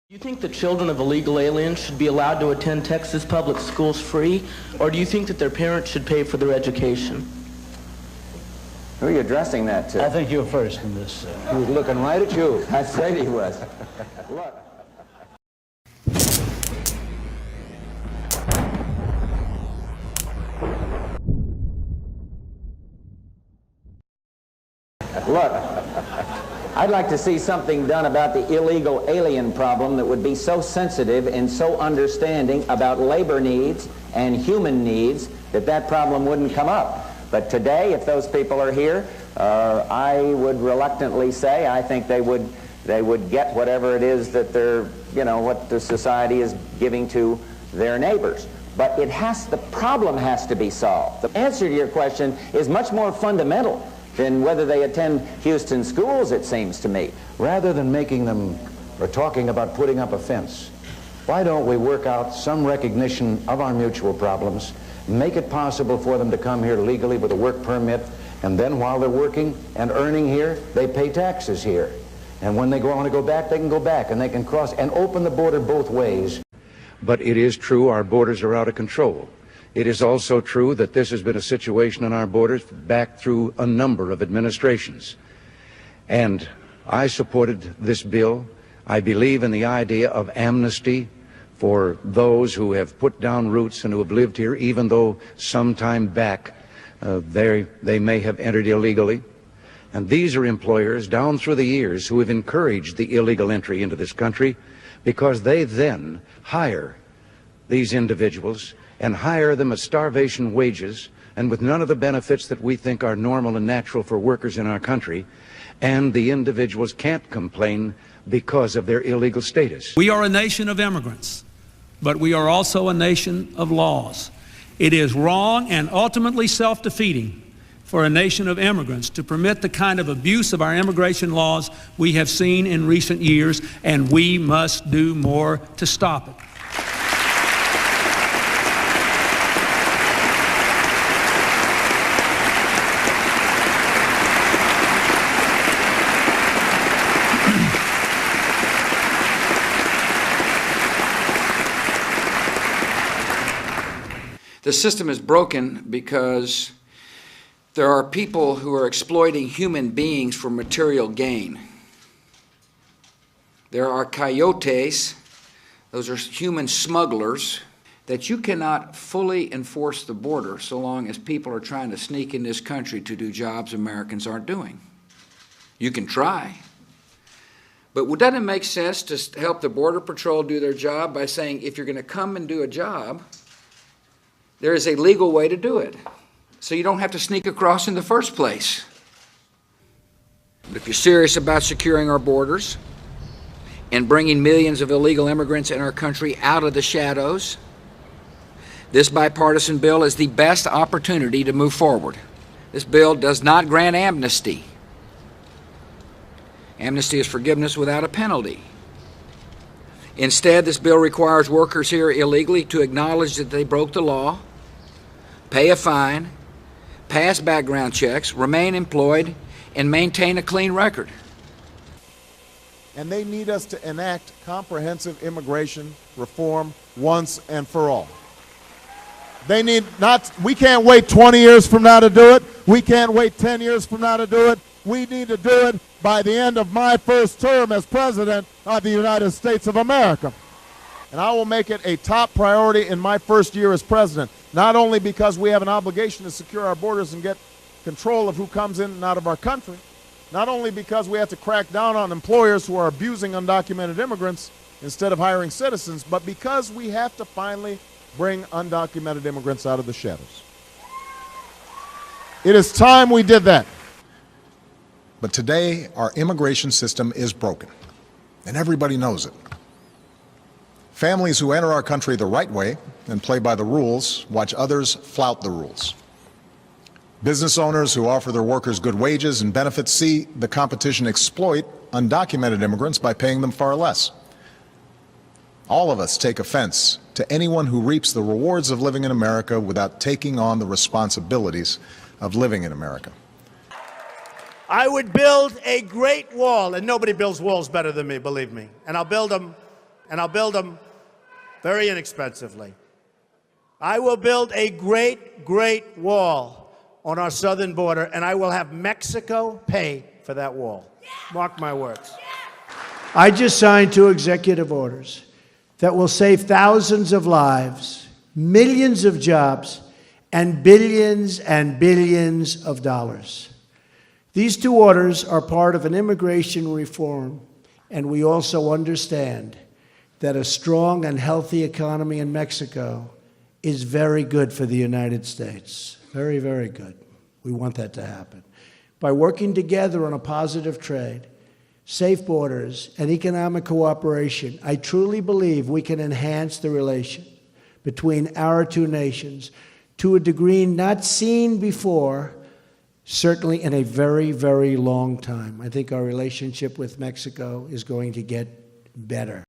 Do you think the children of illegal aliens should be allowed to attend Texas public schools free, or do you think that their parents should pay for their education? Who are you addressing that to? I think you're first in this. He was looking right at you. I said he was. Look. Look, I'd like to see something done about the illegal alien problem that would be so sensitive and so understanding about labor needs and human needs that that problem wouldn't come up. But today, if those people are here, I would reluctantly say I think they would get whatever it is that they're, what the society is giving to their neighbors. But the problem has to be solved. The answer to your question is much more fundamental than whether they attend Houston schools, it seems to me. Rather than making them or talking about putting up a fence, why don't we work out some recognition of our mutual problems, make it possible for them to come here legally with a work permit, and then while they're working and earning here, they pay taxes here. And when they want to go back, they can go back, and they can cross and open the border both ways. But it is true our borders are out of control. It is also true that this has been a situation on our borders back through a number of administrations. And I supported this bill. I believe in the idea of amnesty for those who have put down roots and who have lived here, even though some time back they may have entered illegally. And these are employers down through the years who have encouraged the illegal entry into this country because they then hire these individuals and hire them at starvation wages and with none of the benefits that we think are normal and natural for workers in our country, and the individuals can't complain because of their illegal status. We are a nation of immigrants, but we are also a nation of laws. It is wrong and ultimately self-defeating for a nation of immigrants to permit the kind of abuse of our immigration laws we have seen in recent years, and we must do more to stop it. The system is broken because there are people who are exploiting human beings for material gain. There are coyotes, those are human smugglers, that you cannot fully enforce the border so long as people are trying to sneak in this country to do jobs Americans aren't doing. You can try. But doesn't it make sense to help the Border Patrol do their job by saying, if you're going to come and do a job, there is a legal way to do it, so you don't have to sneak across in the first place. But if you're serious about securing our borders and bringing millions of illegal immigrants in our country out of the shadows, this bipartisan bill is the best opportunity to move forward. This bill does not grant amnesty. Amnesty is forgiveness without a penalty. Instead, this bill requires workers here illegally to acknowledge that they broke the law, pay a fine, pass background checks, remain employed, and maintain a clean record. And they need us to enact comprehensive immigration reform once and for all. We can't wait 20 years from now to do it. We can't wait 10 years from now to do it. We need to do it by the end of my first term as President of the United States of America. And I will make it a top priority in my first year as President, not only because we have an obligation to secure our borders and get control of who comes in and out of our country, not only because we have to crack down on employers who are abusing undocumented immigrants instead of hiring citizens, but because we have to finally bring undocumented immigrants out of the shadows. It is time we did that. But today, our immigration system is broken, and everybody knows it. Families who enter our country the right way and play by the rules watch others flout the rules. Business owners who offer their workers good wages and benefits see the competition exploit undocumented immigrants by paying them far less. All of us take offense to anyone who reaps the rewards of living in America without taking on the responsibilities of living in America. I would build a great wall, and nobody builds walls better than me, believe me. And I'll build them and I'll build them very inexpensively. I will build a great, great wall on our southern border, and I will have Mexico pay for that wall. Mark my words. I just signed 2 executive orders that will save thousands of lives, millions of jobs, and billions of dollars. These 2 orders are part of an immigration reform, and we also understand that a strong and healthy economy in Mexico is very good for the United States. Very, very good. We want that to happen. By working together on a positive trade, safe borders, and economic cooperation, I truly believe we can enhance the relation between our 2 nations to a degree not seen before, certainly in a very, very long time. I think our relationship with Mexico is going to get better.